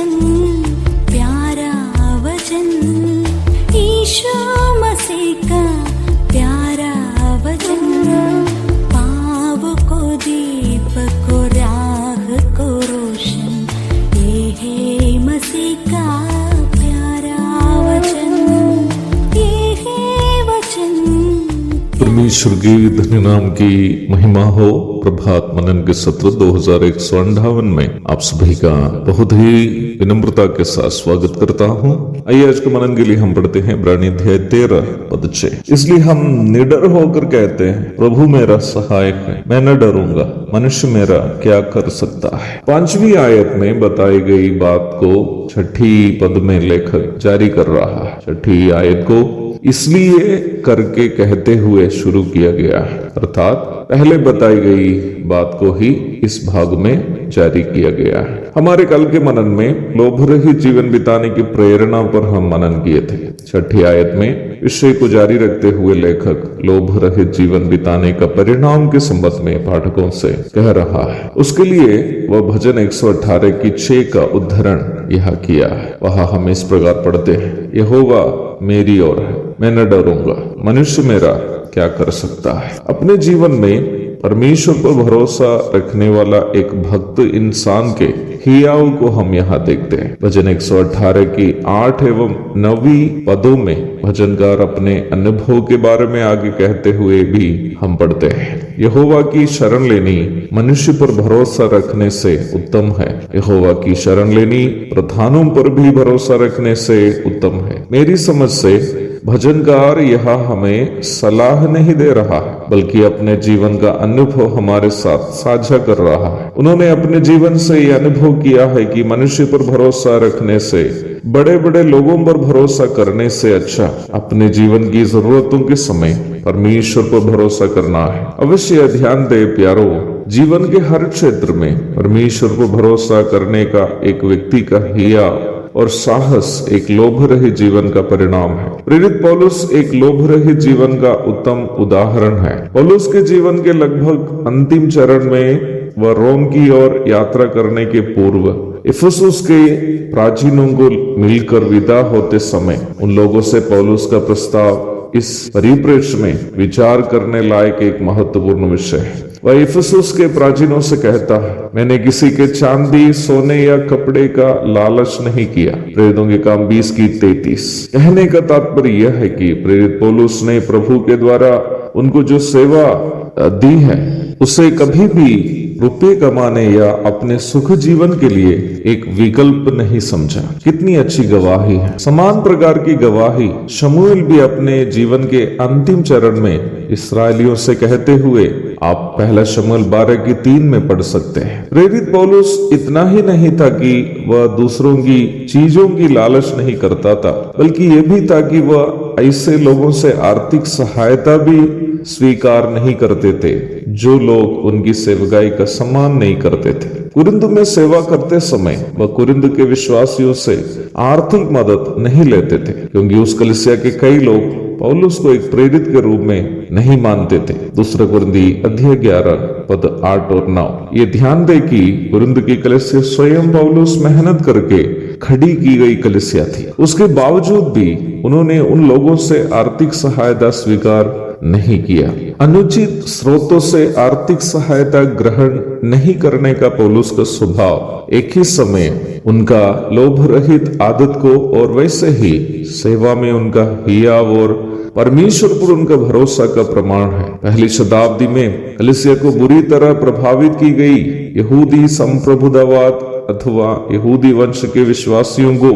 वचन, प्यारा वचन, ईशो मसीह का प्यारा वचन, पाव को दीप को राह को रोशन, ये है मसीह का प्यारा वचन, ये है वचन। परमेश्वर के धन्य नाम की महिमा हो। प्रभात मनन के सत्र 2158 में आप सभी का बहुत ही विनम्रता के साथ स्वागत करता हूँ। आइए आज के मनन के लिए हम पढ़ते हैं इब्रानी अध्याय 13 पद 6। इसलिए हम निडर होकर कहते हैं, प्रभु मेरा सहायक है, मैं न डरूंगा, मनुष्य मेरा क्या कर सकता है। 5वीं आयत में बताई गई बात को 6ठी पद में लेखक जारी कर रहा है। 6ठी आयत को इसलिए करके कहते हुए शुरू किया गया है, अर्थात पहले बताई गई बात को ही इस भाग में जारी किया गया है। हमारे कल के मनन में लोभ रहित जीवन बिताने की प्रेरणा पर हम मनन किए थे। 6ठी आयत में विषय को जारी रखते हुए लेखक लोभ रहित जीवन बिताने का परिणाम के संबंध में पाठकों से कह रहा है। उसके लिए वह भजन 118 की 6 का उद्धरण यहाँ किया है। वहाँ हम इस प्रकार पढ़ते हैं, यहोवा मेरी ओर है, मैं न डरूंगा, मनुष्य मेरा क्या कर सकता है। अपने जीवन में परमेश्वर पर भरोसा रखने वाला एक भक्त इंसान के हियाव को हम यहाँ देखते हैं। भजन 118 की 8 एवं 9वीं पदों में भजनकार अपने अनुभव के बारे में आगे कहते हुए भी हम पढ़ते हैं, यहोवा की शरण लेनी मनुष्य पर भरोसा रखने से उत्तम है। यहोवा की शरण लेनी प्रधानों पर भी भरोसा रखने से उत्तम है। मेरी समझ से भजनकार यहाँ हमें सलाह नहीं दे रहा है, बल्कि अपने जीवन का अनुभव हमारे साथ साझा कर रहा है। उन्होंने अपने जीवन से यह अनुभव किया है कि मनुष्य पर भरोसा रखने से, बड़े बड़े लोगों पर भरोसा करने से अच्छा अपने जीवन की जरूरतों के समय परमेश्वर पर भरोसा करना है। अवश्य ध्यान दे प्यारो, जीवन के हर क्षेत्र में परमेश्वर पर भरोसा करने का एक व्यक्ति का हिया और साहस एक लोभ रहित जीवन का परिणाम है। प्रेरित पौलुस एक लोभ रहित जीवन का उत्तम उदाहरण है। पौलुस के जीवन के लगभग अंतिम चरण में वह रोम की ओर यात्रा करने के पूर्व इफिसुस के प्राचीनों को मिलकर विदा होते समय उन लोगों से पौलुस का प्रस्ताव इस परिप्रेक्ष्य में विचार करने लायक एक महत्वपूर्ण विषय है। वह इफिसुस के प्राचीनों से कहता है, मैंने किसी के चांदी, सोने या कपड़े का लालच नहीं किया। प्रेरितों के काम 20 की 33। कहने का तात्पर्य यह है कि प्रेरित पौलुस ने प्रभु के द्वारा उनको जो सेवा दी है उसे कभी भी रुपये कमाने या अपने सुख जीवन के लिए एक विकल्प नहीं समझा। कितनी अच्छी गवाही है। समान प्रकार की गवाही शमूएल भी अपने जीवन के अंतिम चरण में इस्राएलियों से कहते हुए आप पहला शमूएल 12 की 3 में पढ़ सकते हैं। प्रेरित पौलुस इतना ही नहीं था कि वह दूसरों की चीजों की लालच नहीं करता था, बल्कि यह भी था कि वह ऐसे लोगों से आर्थिक सहायता भी स्वीकार नहीं करते थे जो लोग उनकी सेवकाई का सम्मान नहीं करते थे। कुरिन्थ में सेवा करते समय वह कुरिन्थ के विश्वासियों से आर्थिक मदद नहीं लेते थे, क्योंकि उस कलीसिया के कई लोग पौलुस को एक प्रेरित के रूप में नहीं मानते थे। 2 कुरिन्थी अध्याय 11 पद 8 और 9। ये ध्यान दे कि कुरिन्थ की कलीसिया स्वयं पौलुस मेहनत करके खड़ी की गई कलीसिया थी। उसके बावजूद भी उन्होंने उन लोगों से आर्थिक सहायता स्वीकार नहीं किया। अनुचित स्रोतों से आर्थिक सहायता ग्रहण नहीं करने का पौलुस का स्वभाव एक ही समय उनका लोभ रहित आदत को और वैसे ही सेवा में उनका हियाव और परमेश्वर पर उनका भरोसा का प्रमाण है। पहली शताब्दी में कलीसिया को बुरी तरह प्रभावित की गई यहूदी संप्रभुतावाद अथवा यहूदी वंश के विश्वासियों को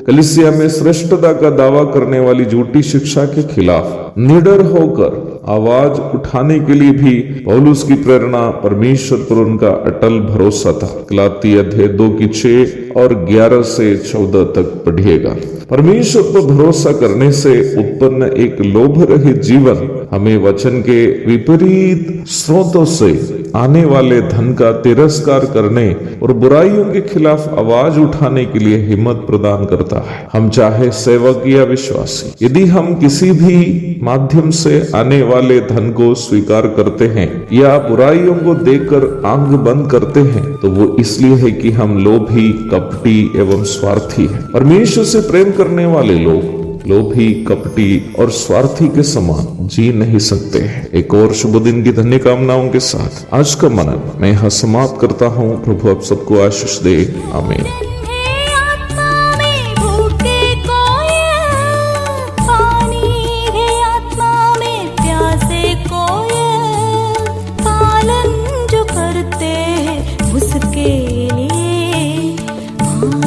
कलीसिया में श्रेष्ठता का दावा करने वाली झूठी शिक्षा के खिलाफ निडर होकर आवाज उठाने के लिए भी पौलुस की प्रेरणा परमेश्वर पर उनका अटल भरोसा था। गलाती अध्याय 2 की 6 और 11 से 14 तक पढ़िएगा। परमेश्वर पर भरोसा करने से उत्पन्न एक लोभ रहित जीवन हमें वचन के विपरीत स्रोतों से आने वाले धन का तिरस्कार करने और बुराइयों के खिलाफ आवाज उठाने के लिए हिम्मत प्रदान करता है। हम चाहे सेवक या विश्वासी, यदि हम किसी भी माध्यम से आने वाले धन को स्वीकार करते हैं या बुराइयों को देखकर आंख बंद करते हैं, तो वो इसलिए है कि हम लोभी, कपटी एवं स्वार्थी हैं। परमेश्वर से प्रेम करने वाले लोग लोभी, कपटी और स्वार्थी के समान जी नहीं सकते हैं। एक और शुभ दिन की धन्य कामनाओं के साथ आज का मनन मैं यहाँ समाप्त करता हूँ। प्रभु आप सबको आशीष दे। आमीन।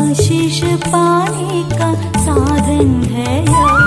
आशीष पाने का साधन है।